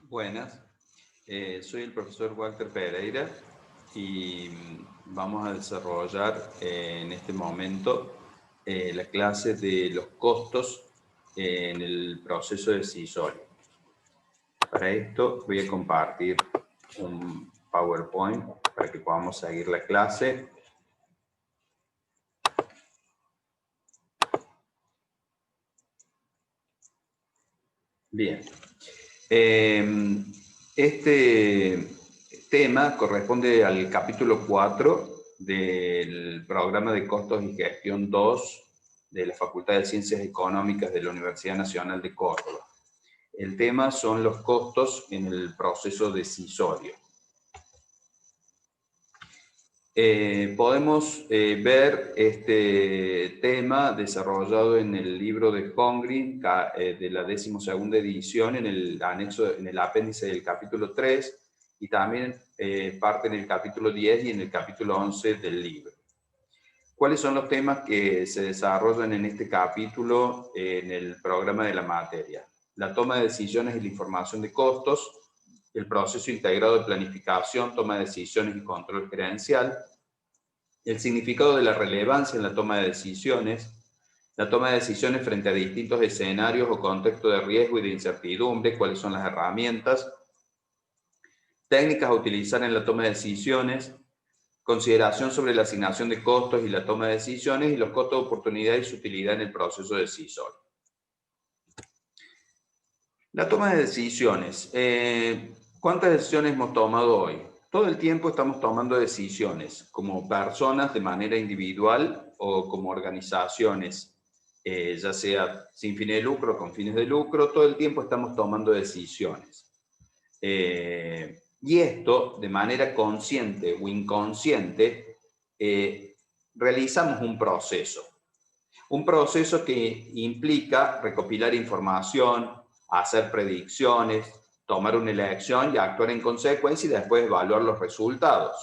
Buenas, soy el profesor Walter Pereira y vamos a desarrollar en este momento la clase de los costos en el proceso decisorio. Para esto voy a compartir un PowerPoint para que podamos seguir la clase. Bien. Este tema corresponde al capítulo 4 del programa de costos y gestión 2 de la Facultad de Ciencias Económicas de la Universidad Nacional de Córdoba. El tema son los costos en el proceso decisorio. Podemos ver este tema desarrollado en el libro de Hongrin de la 12ª edición, en el anexo, en el apéndice del capítulo 3, y también parte en el capítulo 10 y en el capítulo 11 del libro. ¿Cuáles son los temas que se desarrollan en este capítulo en el programa de la materia? La toma de decisiones y la información de costos, el proceso integrado de planificación, toma de decisiones y control gerencial, el significado de la relevancia en la toma de decisiones, la toma de decisiones frente a distintos escenarios o contextos de riesgo y de incertidumbre, cuáles son las herramientas, técnicas a utilizar en la toma de decisiones, consideración sobre la asignación de costos y la toma de decisiones, y los costos de oportunidad y su utilidad en el proceso decisorio. La toma de decisiones. ¿Cuántas decisiones hemos tomado hoy? Todo el tiempo estamos tomando decisiones, como personas de manera individual o como organizaciones, ya sea sin fines de lucro o con fines de lucro, todo el tiempo estamos tomando decisiones. Y esto, de manera consciente o inconsciente, realizamos un proceso. Un proceso que implica recopilar información, hacer predicciones, tomar una elección y actuar en consecuencia y después evaluar los resultados.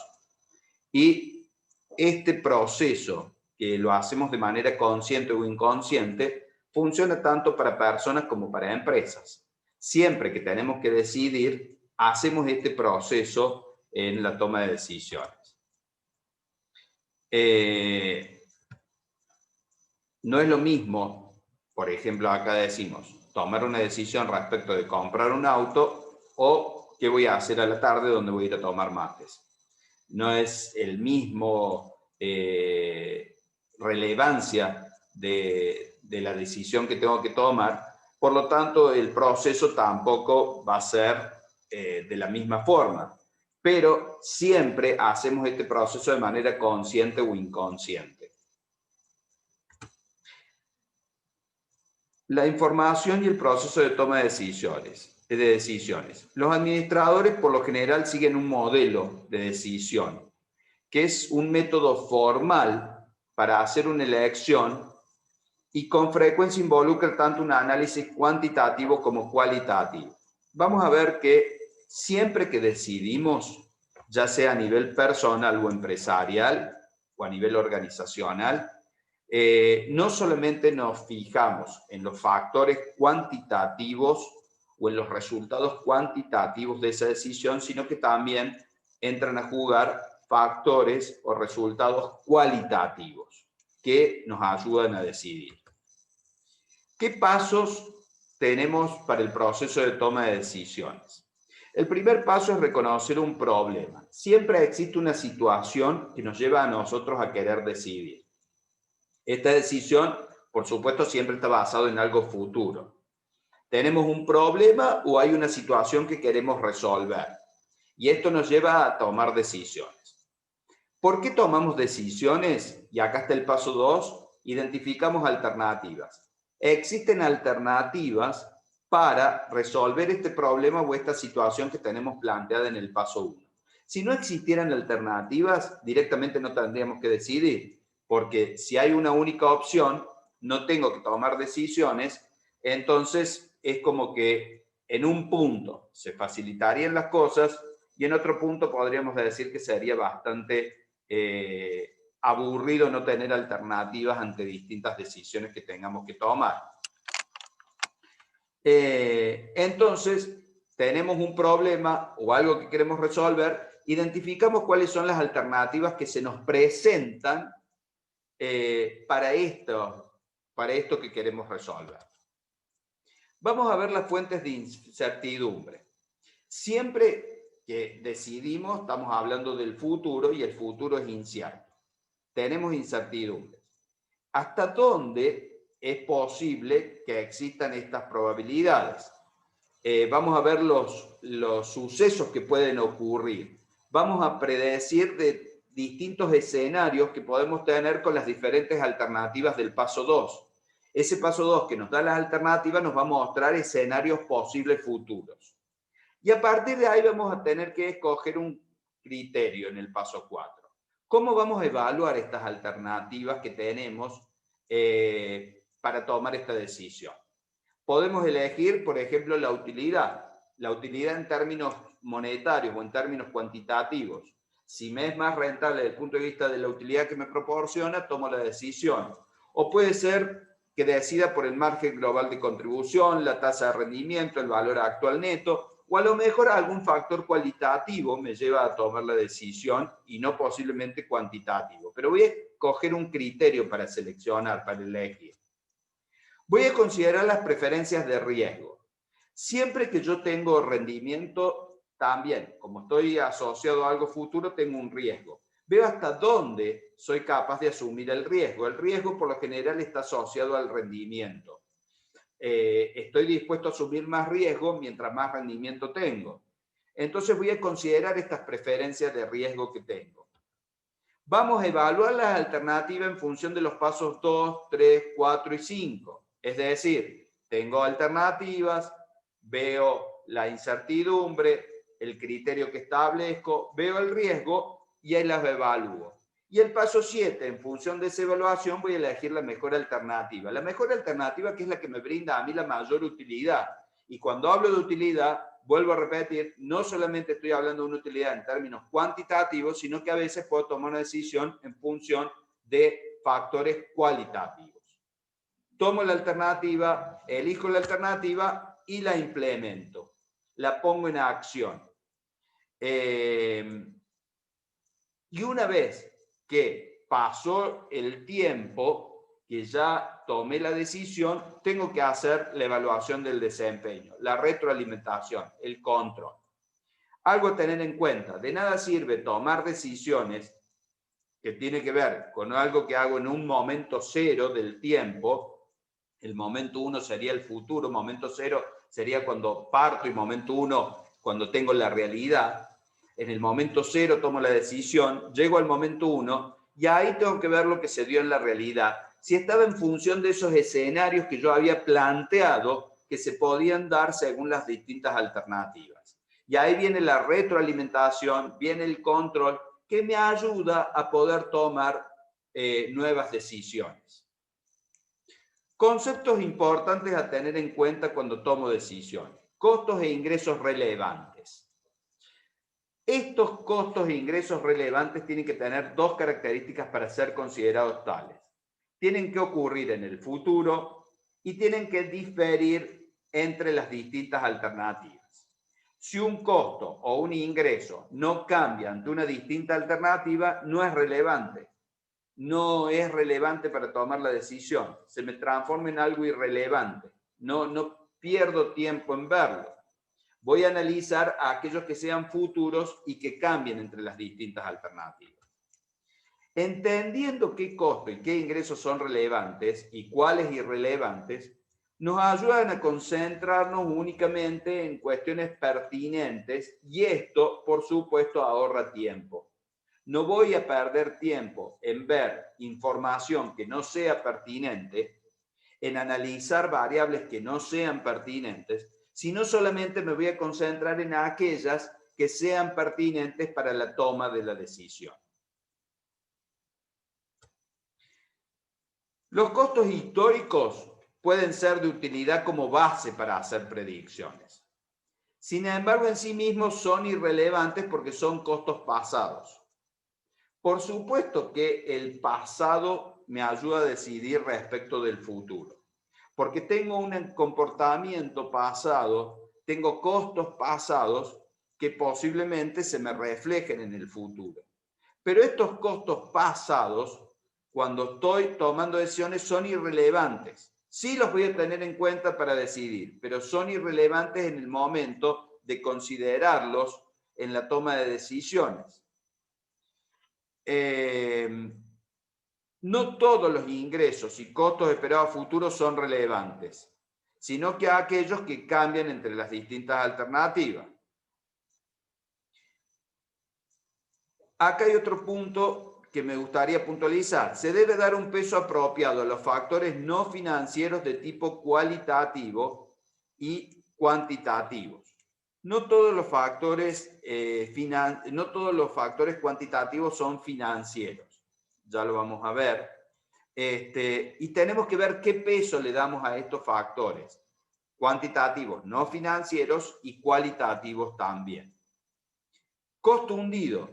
Y este proceso, que lo hacemos de manera consciente o inconsciente, funciona tanto para personas como para empresas. Siempre que tenemos que decidir, hacemos este proceso en la toma de decisiones. No es lo mismo, por ejemplo, acá decimos, tomar una decisión respecto de comprar un auto o qué voy a hacer a la tarde donde voy a ir a tomar mates. No es el mismo relevancia de la decisión que tengo que tomar, por lo tanto el proceso tampoco va a ser de la misma forma, pero siempre hacemos este proceso de manera consciente o inconsciente. La información y el proceso de toma de decisiones. Los administradores por lo general siguen un modelo de decisión, que es un método formal para hacer una elección y con frecuencia involucra tanto un análisis cuantitativo como cualitativo. Vamos a ver que siempre que decidimos, ya sea a nivel personal o empresarial o a nivel organizacional, no solamente nos fijamos en los factores cuantitativos o en los resultados cuantitativos de esa decisión, sino que también entran a jugar factores o resultados cualitativos que nos ayudan a decidir. ¿Qué pasos tenemos para el proceso de toma de decisiones? El primer paso es reconocer un problema. Siempre existe una situación que nos lleva a nosotros a querer decidir. Esta decisión, por supuesto, siempre está basada en algo futuro. ¿Tenemos un problema o hay una situación que queremos resolver? Y esto nos lleva a tomar decisiones. ¿Por qué tomamos decisiones? Y acá está el paso 2, identificamos alternativas. Existen alternativas para resolver este problema o esta situación que tenemos planteada en el paso 1. Si no existieran alternativas, directamente no tendríamos que decidir, porque si hay una única opción, no tengo que tomar decisiones, entonces es como que en un punto se facilitarían las cosas y en otro punto podríamos decir que sería bastante aburrido no tener alternativas ante distintas decisiones que tengamos que tomar. Entonces, tenemos un problema o algo que queremos resolver, identificamos cuáles son las alternativas que se nos presentan para esto que queremos resolver. Vamos a ver las fuentes de incertidumbre. Siempre que decidimos, estamos hablando del futuro y el futuro es incierto. Tenemos incertidumbres. ¿Hasta dónde es posible que existan estas probabilidades? Vamos a ver los sucesos que pueden ocurrir. Vamos a predecir de distintos escenarios que podemos tener con las diferentes alternativas del paso 2. Ese paso 2 que nos da las alternativas nos va a mostrar escenarios posibles futuros. Y a partir de ahí vamos a tener que escoger un criterio en el paso 4. ¿Cómo vamos a evaluar estas alternativas que tenemos para tomar esta decisión? Podemos elegir, por ejemplo, la utilidad en términos monetarios o en términos cuantitativos. Si me es más rentable desde el punto de vista de la utilidad que me proporciona, tomo la decisión. O puede ser que decida por el margen global de contribución, la tasa de rendimiento, el valor actual neto, o a lo mejor algún factor cualitativo me lleva a tomar la decisión y no posiblemente cuantitativo. Pero voy a escoger un criterio para seleccionar, para elegir. Voy a considerar las preferencias de riesgo. Siempre que yo tengo rendimiento, también, como estoy asociado a algo futuro, tengo un riesgo. Veo hasta dónde soy capaz de asumir el riesgo. El riesgo, por lo general, está asociado al rendimiento. Estoy dispuesto a asumir más riesgo mientras más rendimiento tengo. Entonces voy a considerar estas preferencias de riesgo que tengo. Vamos a evaluar las alternativas en función de los pasos 2, 3, 4 y 5. Es decir, tengo alternativas, veo la incertidumbre, el criterio que establezco, veo el riesgo y ahí las evalúo. Y el paso 7, en función de esa evaluación, voy a elegir la mejor alternativa. La mejor alternativa que es la que me brinda a mí la mayor utilidad. Y cuando hablo de utilidad, vuelvo a repetir, no solamente estoy hablando de una utilidad en términos cuantitativos, sino que a veces puedo tomar una decisión en función de factores cualitativos. Tomo la alternativa, elijo la alternativa y la implemento. La pongo en acción. Y una vez que pasó el tiempo, que ya tomé la decisión, tengo que hacer la evaluación del desempeño, la retroalimentación, el control. Algo a tener en cuenta, de nada sirve tomar decisiones que tiene que ver con algo que hago en un momento cero del tiempo. El momento 1 sería el futuro, momento 0 sería cuando parto y momento 1 cuando tengo la realidad. En el momento 0 tomo la decisión, llego al momento 1 y ahí tengo que ver lo que se dio en la realidad. Si estaba en función de esos escenarios que yo había planteado que se podían dar según las distintas alternativas. Y ahí viene la retroalimentación, viene el control que me ayuda a poder tomar nuevas decisiones. Conceptos importantes a tener en cuenta cuando tomo decisiones. Costos e ingresos relevantes. Estos costos e ingresos relevantes tienen que tener dos características para ser considerados tales. Tienen que ocurrir en el futuro y tienen que diferir entre las distintas alternativas. Si un costo o un ingreso no cambia ante una distinta alternativa, no es relevante. No es relevante para tomar la decisión. Se me transforma en algo irrelevante. No pierdo tiempo en verlo. Voy a analizar a aquellos que sean futuros y que cambien entre las distintas alternativas. Entendiendo qué costo y qué ingresos son relevantes y cuáles irrelevantes, nos ayudan a concentrarnos únicamente en cuestiones pertinentes y esto, por supuesto, ahorra tiempo. No voy a perder tiempo en ver información que no sea pertinente, en analizar variables que no sean pertinentes, sino solamente me voy a concentrar en aquellas que sean pertinentes para la toma de la decisión. Los costos históricos pueden ser de utilidad como base para hacer predicciones. Sin embargo, en sí mismos son irrelevantes porque son costos pasados. Por supuesto que el pasado me ayuda a decidir respecto del futuro, porque tengo un comportamiento pasado tengo costos pasados que posiblemente se me reflejen en el futuro. Pero estos costos pasados, cuando estoy tomando decisiones, son irrelevantes. Sí los voy a tener en cuenta para decidir, pero son irrelevantes en el momento de considerarlos en la toma de decisiones. No todos los ingresos y costos esperados futuros son relevantes, sino que aquellos que cambian entre las distintas alternativas. Acá hay otro punto que me gustaría puntualizar. Se debe dar un peso apropiado a los factores no financieros de tipo cualitativo y cuantitativos. No todos los factores cuantitativos son financieros. Ya lo vamos a ver. Y tenemos que ver qué peso le damos a estos factores cuantitativos no financieros y cualitativos también. Costo hundido.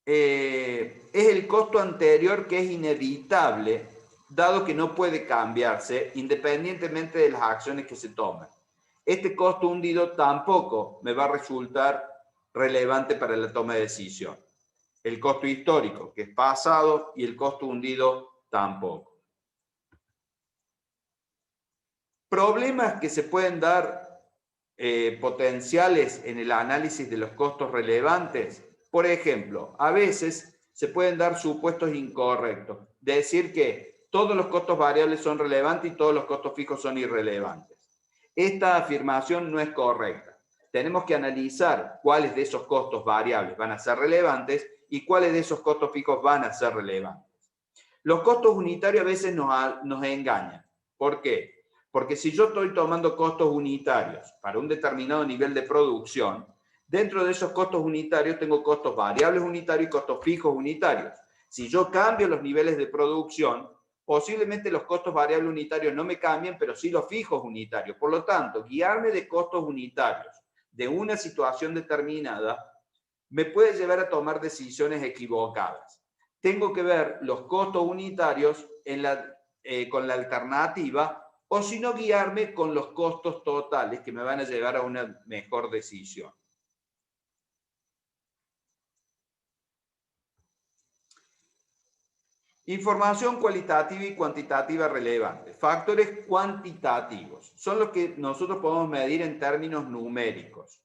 Es el costo anterior que es inevitable, dado que no puede cambiarse independientemente de las acciones que se tomen. Este costo hundido tampoco me va a resultar relevante para la toma de decisión. El costo histórico, que es pasado, y el costo hundido tampoco. Problemas que se pueden dar potenciales en el análisis de los costos relevantes. Por ejemplo, a veces se pueden dar supuestos incorrectos. Decir que todos los costos variables son relevantes y todos los costos fijos son irrelevantes. Esta afirmación no es correcta. Tenemos que analizar cuáles de esos costos variables van a ser relevantes y cuáles de esos costos fijos van a ser relevantes. Los costos unitarios a veces nos engañan. ¿Por qué? Porque si yo estoy tomando costos unitarios para un determinado nivel de producción, dentro de esos costos unitarios tengo costos variables unitarios y costos fijos unitarios. Si yo cambio los niveles de producción, posiblemente los costos variables unitarios no me cambien, pero sí los fijos unitarios. Por lo tanto, guiarme de costos unitarios de una situación determinada me puede llevar a tomar decisiones equivocadas. Tengo que ver los costos unitarios con la alternativa, o si no, guiarme con los costos totales que me van a llevar a una mejor decisión. Información cualitativa y cuantitativa relevante. Factores cuantitativos son los que nosotros podemos medir en términos numéricos.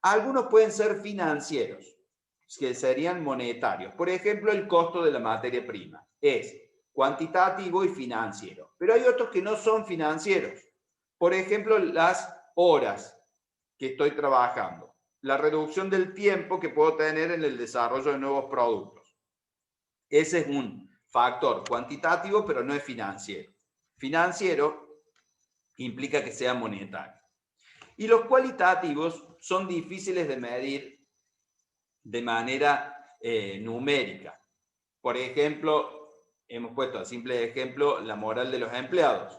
Algunos pueden ser financieros, que serían monetarios. Por ejemplo, el costo de la materia prima es cuantitativo y financiero. Pero hay otros que no son financieros. Por ejemplo, las horas que estoy trabajando, la reducción del tiempo que puedo tener en el desarrollo de nuevos productos. Ese es un factor cuantitativo, pero no es financiero. Financiero implica que sea monetario. Y los cualitativos son difíciles de medir de manera numérica. Por ejemplo, hemos puesto a simple ejemplo la moral de los empleados.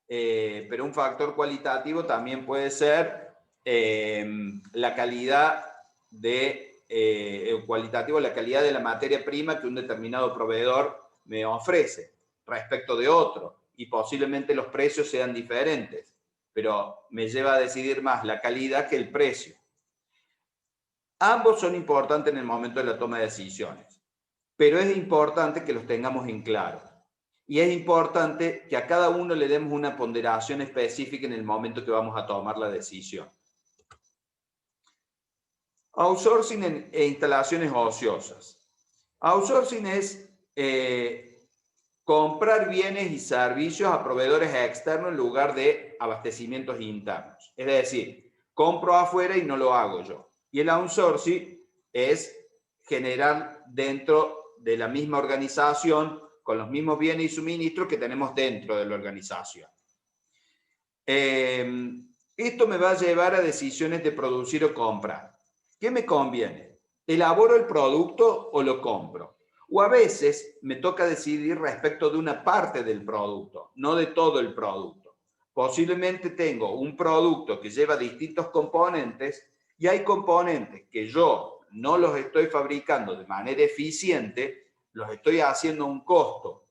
Pero un factor cualitativo también puede ser la calidad la calidad de la materia prima que un determinado proveedor me ofrece respecto de otro, y posiblemente los precios sean diferentes, pero me lleva a decidir más la calidad que el precio. Ambos son importantes en el momento de la toma de decisiones, pero es importante que los tengamos en claro. Y es importante que a cada uno le demos una ponderación específica en el momento que vamos a tomar la decisión. Outsourcing e instalaciones ociosas. Outsourcing es comprar bienes y servicios a proveedores externos en lugar de abastecimientos internos. Es decir, compro afuera y no lo hago yo. Y el outsourcing es generar dentro de la misma organización, con los mismos bienes y suministros que tenemos dentro de la organización. Esto me va a llevar a decisiones de producir o comprar. ¿Qué me conviene? ¿Elaboro el producto o lo compro? O a veces me toca decidir respecto de una parte del producto, no de todo el producto. Posiblemente tengo un producto que lleva distintos componentes y hay componentes que yo no los estoy fabricando de manera eficiente, los estoy haciendo a un costo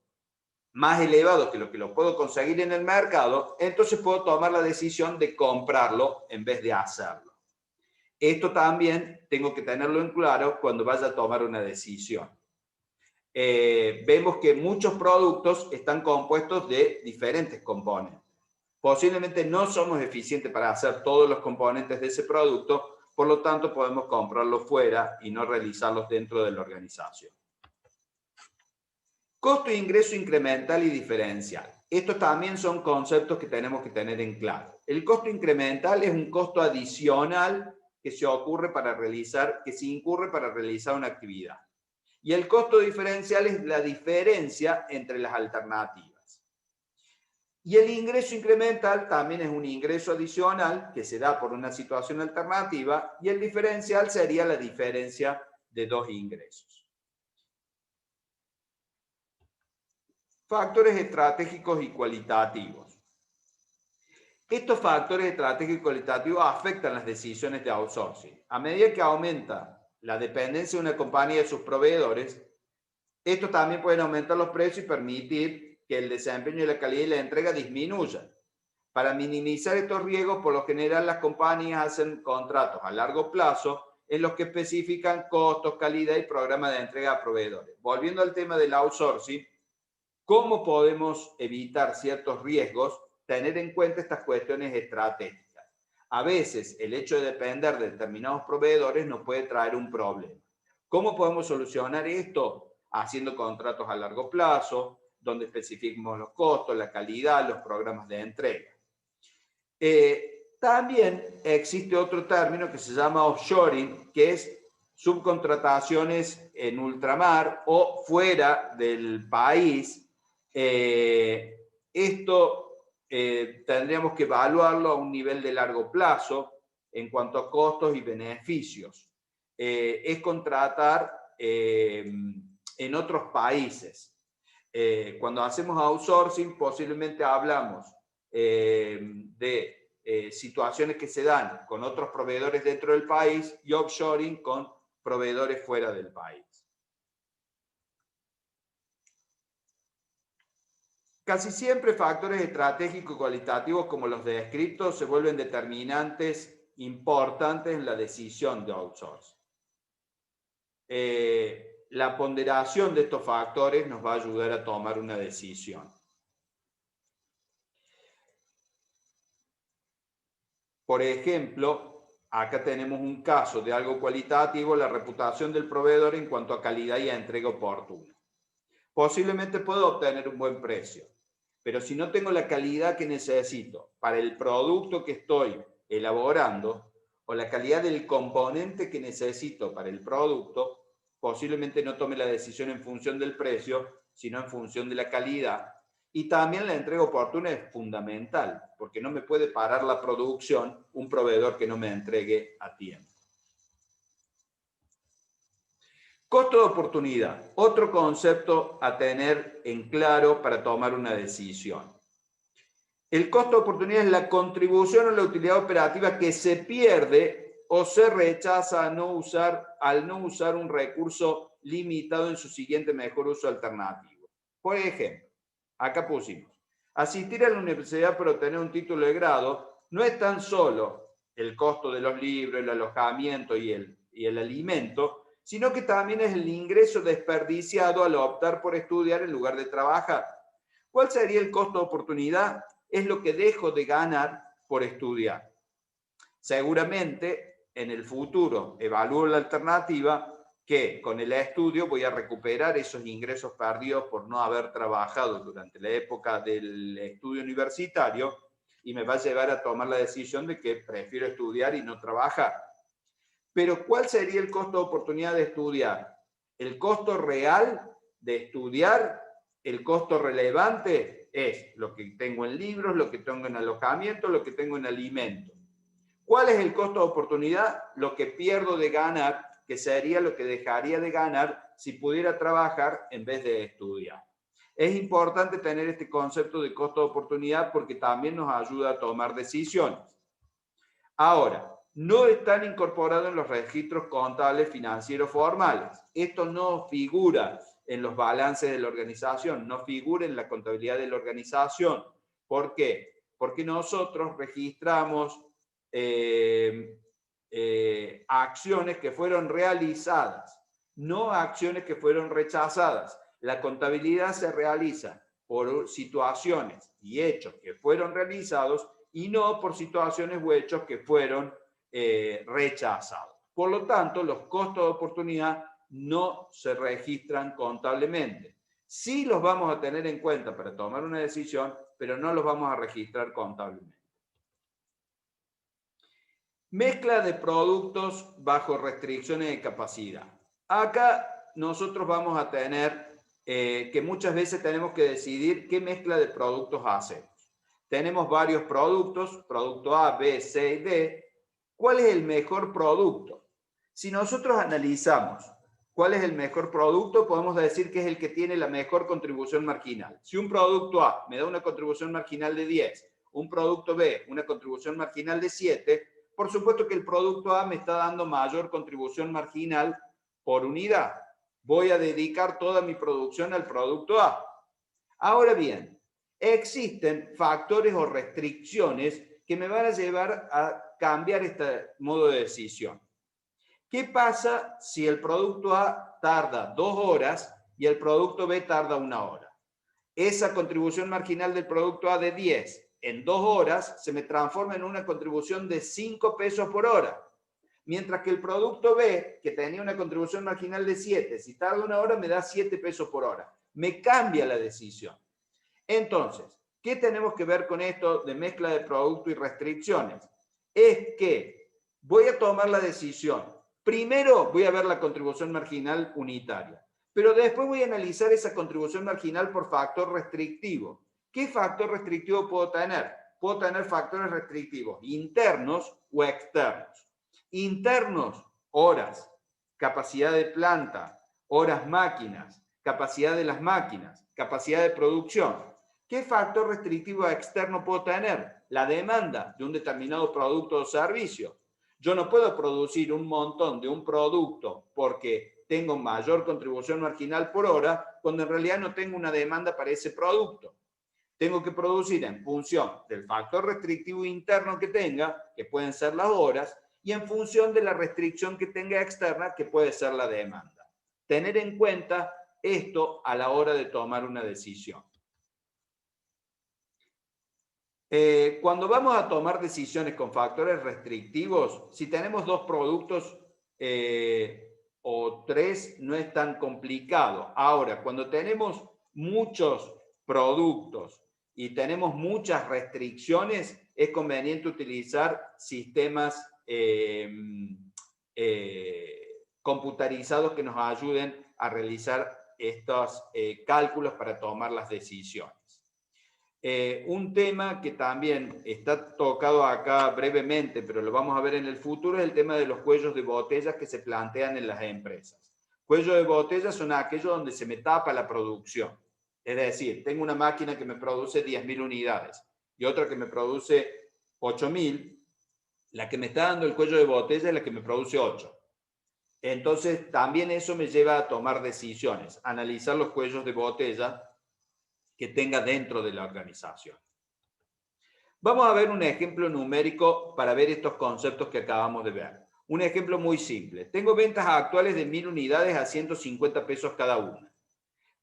más elevado que lo puedo conseguir en el mercado, entonces puedo tomar la decisión de comprarlo en vez de hacerlo. Esto también tengo que tenerlo en claro cuando vaya a tomar una decisión. Vemos que muchos productos están compuestos de diferentes componentes. Posiblemente no somos eficientes para hacer todos los componentes de ese producto, por lo tanto podemos comprarlo fuera y no realizarlos dentro de la organización. Costo de ingreso incremental y diferencial. Estos también son conceptos que tenemos que tener en claro. El costo incremental es un costo adicional que se incurre para realizar una actividad. Y el costo diferencial es la diferencia entre las alternativas. Y el ingreso incremental también es un ingreso adicional que se da por una situación alternativa, y el diferencial sería la diferencia de dos ingresos. Factores estratégicos y cualitativos. Estos factores estratégicos y cualitativos afectan las decisiones de outsourcing. A medida que aumenta la dependencia de una compañía de sus proveedores, estos también pueden aumentar los precios y permitir que el desempeño y la calidad de la entrega disminuyan. Para minimizar estos riesgos, por lo general las compañías hacen contratos a largo plazo en los que especifican costos, calidad y programa de entrega a proveedores. Volviendo al tema del outsourcing, ¿cómo podemos evitar ciertos riesgos? Tener en cuenta estas cuestiones estratégicas. A veces el hecho de depender de determinados proveedores nos puede traer un problema. ¿Cómo podemos solucionar esto? Haciendo contratos a largo plazo, donde especifiquemos los costos, la calidad, los programas de entrega. También existe otro término que se llama offshoring, que es subcontrataciones en ultramar o fuera del país. Esto tendríamos que evaluarlo a un nivel de largo plazo en cuanto a costos y beneficios. Es contratar en otros países. Cuando hacemos outsourcing, posiblemente hablamos de situaciones que se dan con otros proveedores dentro del país, y offshoring con proveedores fuera del país. Casi siempre factores estratégicos y cualitativos como los descritos se vuelven determinantes importantes en la decisión de outsourcing. La ponderación de estos factores nos va a ayudar a tomar una decisión. Por ejemplo, acá tenemos un caso de algo cualitativo, la reputación del proveedor en cuanto a calidad y a entrega oportuna. Posiblemente puedo obtener un buen precio, pero si no tengo la calidad que necesito para el producto que estoy elaborando o la calidad del componente que necesito para el producto, posiblemente no tome la decisión en función del precio, sino en función de la calidad. Y también la entrega oportuna es fundamental, porque no me puede parar la producción un proveedor que no me entregue a tiempo. Costo de oportunidad, otro concepto a tener en claro para tomar una decisión. El costo de oportunidad es la contribución a la utilidad operativa que se pierde o se rechaza al no usar un recurso limitado en su siguiente mejor uso alternativo. Por ejemplo, acá pusimos, asistir a la universidad para obtener un título de grado no es tan solo el costo de los libros, el alojamiento y el alimento, sino que también es el ingreso desperdiciado al optar por estudiar en lugar de trabajar. ¿Cuál sería el costo de oportunidad? Es lo que dejo de ganar por estudiar. Seguramente en el futuro evalúo la alternativa que con el estudio voy a recuperar esos ingresos perdidos por no haber trabajado durante la época del estudio universitario, y me va a llevar a tomar la decisión de que prefiero estudiar y no trabajar. Pero ¿cuál sería el costo de oportunidad de estudiar? El costo real de estudiar, el costo relevante es lo que tengo en libros, lo que tengo en alojamiento, lo que tengo en alimento. ¿Cuál es el costo de oportunidad? Lo que pierdo de ganar, que sería lo que dejaría de ganar si pudiera trabajar en vez de estudiar. Es importante tener este concepto de costo de oportunidad porque también nos ayuda a tomar decisiones. Ahora, no están incorporados en los registros contables financieros formales. Esto no figura en los balances de la organización, no figura en la contabilidad de la organización. ¿Por qué? Porque nosotros registramos acciones que fueron realizadas, no acciones que fueron rechazadas. La contabilidad se realiza por situaciones y hechos que fueron realizados y no por situaciones o hechos que fueron rechazados. Por lo tanto, los costos de oportunidad no se registran contablemente. Sí los vamos a tener en cuenta para tomar una decisión, pero no los vamos a registrar contablemente. Mezcla de productos bajo restricciones de capacidad. Acá nosotros vamos a tener que muchas veces tenemos que decidir qué mezcla de productos hacemos. Tenemos varios productos, producto A, B, C y D. ¿Cuál es el mejor producto? Si nosotros analizamos cuál es el mejor producto, podemos decir que es el que tiene la mejor contribución marginal. Si un producto A me da una contribución marginal de 10, un producto B una contribución marginal de 7, por supuesto que el producto A me está dando mayor contribución marginal por unidad. Voy a dedicar toda mi producción al producto A. Ahora bien, existen factores o restricciones que me van a llevar a cambiar este modo de decisión. ¿Qué pasa si el producto A tarda 2 horas y el producto B tarda 1 hora? Esa contribución marginal del producto A de 10 en 2 horas se me transforma en una contribución de 5 pesos por hora. Mientras que el producto B, que tenía una contribución marginal de 7, si tarda 1 hora me da 7 pesos por hora. Me cambia la decisión. Entonces, ¿qué tenemos que ver con esto de mezcla de producto y restricciones? Es que voy a tomar la decisión. Primero voy a ver la contribución marginal unitaria, pero después voy a analizar esa contribución marginal por factor restrictivo. ¿Qué factor restrictivo puedo tener? Puedo tener factores restrictivos internos o externos. Internos, horas, capacidad de planta, horas máquinas, capacidad de las máquinas, capacidad de producción. ¿Qué factor restrictivo externo puedo tener? La demanda de un determinado producto o servicio. Yo no puedo producir un montón de un producto porque tengo mayor contribución marginal por hora cuando en realidad no tengo una demanda para ese producto. Tengo que producir en función del factor restrictivo interno que tenga, que pueden ser las horas, y en función de la restricción que tenga externa, que puede ser la demanda. Tener en cuenta esto a la hora de tomar una decisión. Cuando vamos a tomar decisiones con factores restrictivos, si tenemos 2 productos o 3, no es tan complicado. Ahora, cuando tenemos muchos productos y tenemos muchas restricciones, es conveniente utilizar sistemas computarizados que nos ayuden a realizar estos cálculos para tomar las decisiones. Un tema que también está tocado acá brevemente, pero lo vamos a ver en el futuro, es el tema de los cuellos de botellas que se plantean en las empresas. Cuellos de botellas son aquellos donde se me tapa la producción. Es decir, tengo una máquina que me produce 10.000 unidades y otra que me produce 8.000. La que me está dando el cuello de botella es la que me produce 8. Entonces, también eso me lleva a tomar decisiones, analizar los cuellos de botella que tenga dentro de la organización. Vamos a ver un ejemplo numérico para ver estos conceptos que acabamos de ver. Un ejemplo muy simple. Tengo ventas actuales de 1.000 unidades a 150 pesos cada una.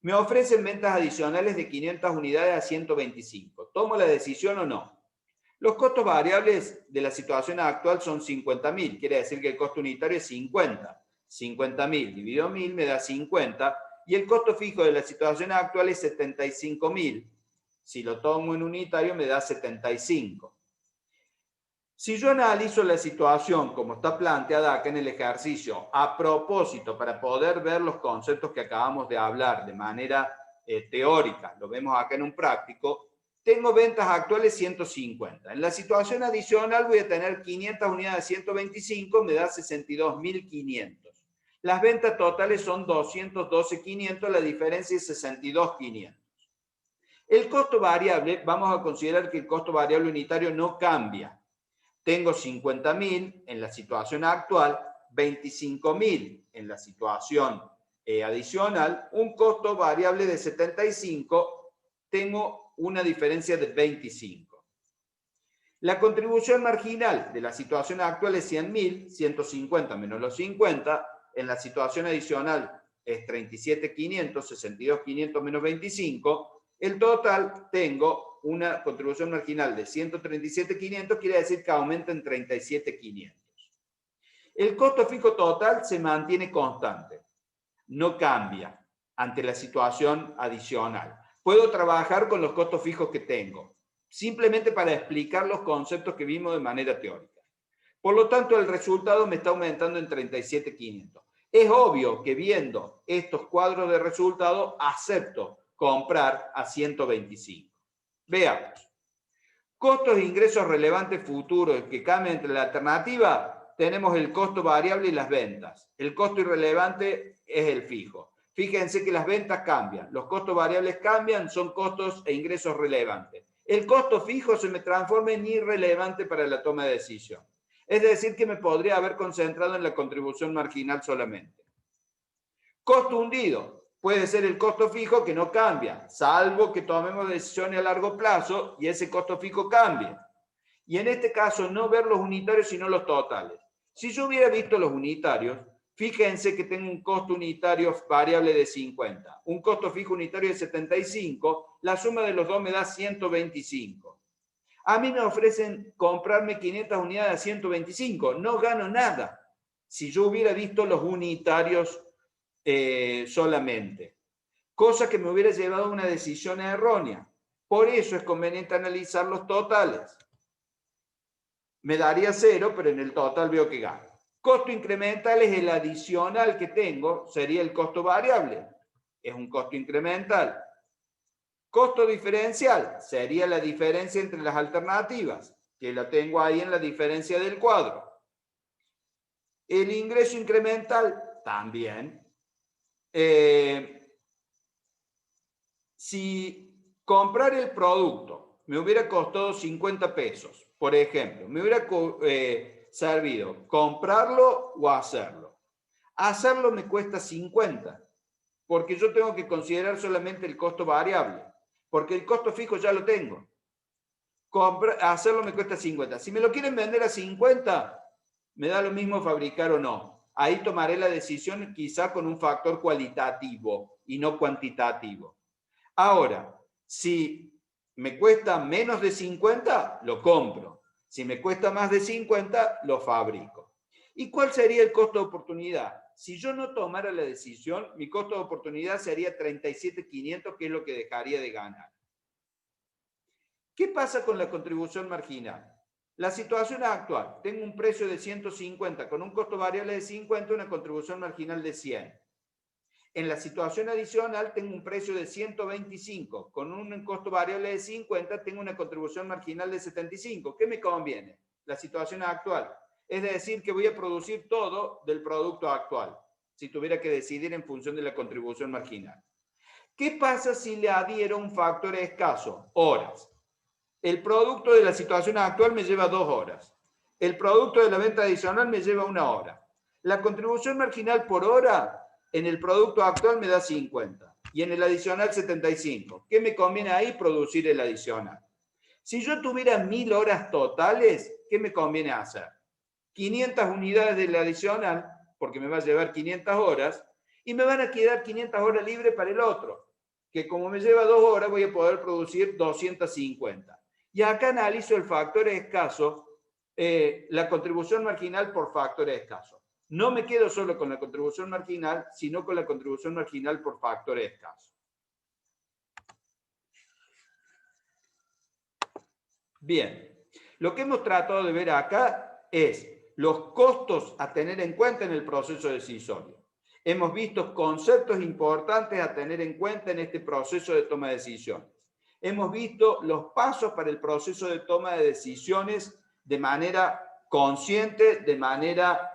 Me ofrecen ventas adicionales de 500 unidades a 125. ¿Tomo la decisión o no? Los costos variables de la situación actual son 50.000. Quiere decir que el costo unitario es 50. 50.000 dividido 1.000 me da 50. Y el costo fijo de la situación actual es 75.000. Si lo tomo en unitario me da 75. Si yo analizo la situación como está planteada acá en el ejercicio, a propósito, para poder ver los conceptos que acabamos de hablar de manera teórica, lo vemos acá en un práctico, tengo ventas actuales 150. En la situación adicional voy a tener 500 unidades de 125, me da 62.500. Las ventas totales son 212.500, la diferencia es 62.500. El costo variable, vamos a considerar que el costo variable unitario no cambia. Tengo 50.000 en la situación actual, 25.000 en la situación adicional, un costo variable de 75, tengo una diferencia de 25. La contribución marginal de la situación actual es 100.000, 150 menos los 50, en la situación adicional es 37.500, 62.500 menos 25, el total tengo una contribución marginal de 137.500, quiere decir que aumenta en 37.500. El costo fijo total se mantiene constante, no cambia ante la situación adicional. Puedo trabajar con los costos fijos que tengo, simplemente para explicar los conceptos que vimos de manera teórica. Por lo tanto, el resultado me está aumentando en 37.500. Es obvio que viendo estos cuadros de resultado, acepto comprar a 125. Veamos. Costos e ingresos relevantes futuros que cambian entre la alternativa, tenemos el costo variable y las ventas. El costo irrelevante es el fijo. Fíjense que las ventas cambian, los costos variables cambian, son costos e ingresos relevantes. El costo fijo se me transforma en irrelevante para la toma de decisión. Es decir, que me podría haber concentrado en la contribución marginal solamente. Costo hundido. Puede ser el costo fijo que no cambia, salvo que tomemos decisiones a largo plazo y ese costo fijo cambie. Y en este caso, no ver los unitarios, sino los totales. Si yo hubiera visto los unitarios, fíjense que tengo un costo unitario variable de 50, un costo fijo unitario de 75, la suma de los dos me da 125. A mí me ofrecen comprarme 500 unidades a 125, no gano nada si yo hubiera visto los unitarios solamente, cosa que me hubiera llevado a una decisión errónea. Por eso es conveniente analizar los totales. Me daría 0, pero en el total veo que gano. Costo incremental es el adicional que tengo, sería el costo variable, es un costo incremental. Costo diferencial sería la diferencia entre las alternativas, que la tengo ahí en la diferencia del cuadro. El ingreso incremental también. Si comprar el producto me hubiera costado 50 pesos, por ejemplo, me hubiera servido comprarlo o hacerlo. Hacerlo me cuesta 50, porque yo tengo que considerar solamente el costo variable, porque el costo fijo ya lo tengo. Hacerlo me cuesta 50. Si me lo quieren vender a 50, me da lo mismo fabricar o no. Ahí tomaré la decisión quizá con un factor cualitativo y no cuantitativo. Ahora, si me cuesta menos de 50, lo compro. Si me cuesta más de 50, lo fabrico. ¿Y cuál sería el costo de oportunidad? Si yo no tomara la decisión, mi costo de oportunidad sería 37.500, que es lo que dejaría de ganar. ¿Qué pasa con la contribución marginal? La situación actual, tengo un precio de 150 con un costo variable de 50, una contribución marginal de 100. En la situación adicional tengo un precio de 125 con un costo variable de 50, tengo una contribución marginal de 75. ¿Qué me conviene? La situación actual. Es decir, que voy a producir todo del producto actual, si tuviera que decidir en función de la contribución marginal. ¿Qué pasa si le adhiero un factor escaso? Horas. El producto de la situación actual me lleva 2 horas. El producto de la venta adicional me lleva 1 hora. La contribución marginal por hora en el producto actual me da 50 y en el adicional 75. ¿Qué me conviene ahí? Producir el adicional. Si yo tuviera 1000 horas totales, ¿qué me conviene hacer? 500 unidades del adicional, porque me va a llevar 500 horas, y me van a quedar 500 horas libres para el otro, que como me lleva 2 horas voy a poder producir 250. Y acá analizo el factor escaso, la contribución marginal por factor escaso. No me quedo solo con la contribución marginal, sino con la contribución marginal por factor escaso. Bien, lo que hemos tratado de ver acá es los costos a tener en cuenta en el proceso decisorio. Hemos visto conceptos importantes a tener en cuenta en este proceso de toma de decisiones. Hemos visto los pasos para el proceso de toma de decisiones de manera consciente, de manera,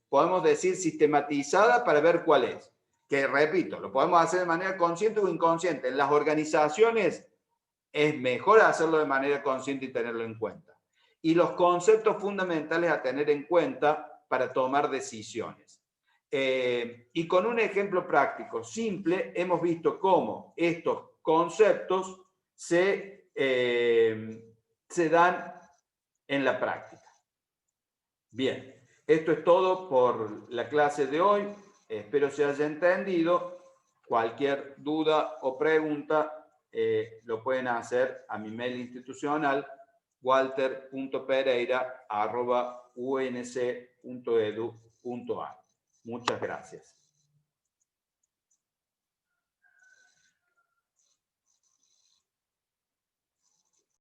podemos decir, sistematizada para ver cuál es. Que, repito, lo podemos hacer de manera consciente o inconsciente. En las organizaciones es mejor hacerlo de manera consciente y tenerlo en cuenta. Y los conceptos fundamentales a tener en cuenta para tomar decisiones. Y con un ejemplo práctico simple hemos visto cómo estos conceptos se dan en la práctica. Bien, esto es todo por la clase de hoy. Espero se haya entendido. Cualquier duda o pregunta lo pueden hacer a mi mail institucional walter.pereira@unc.edu.ar. Muchas gracias.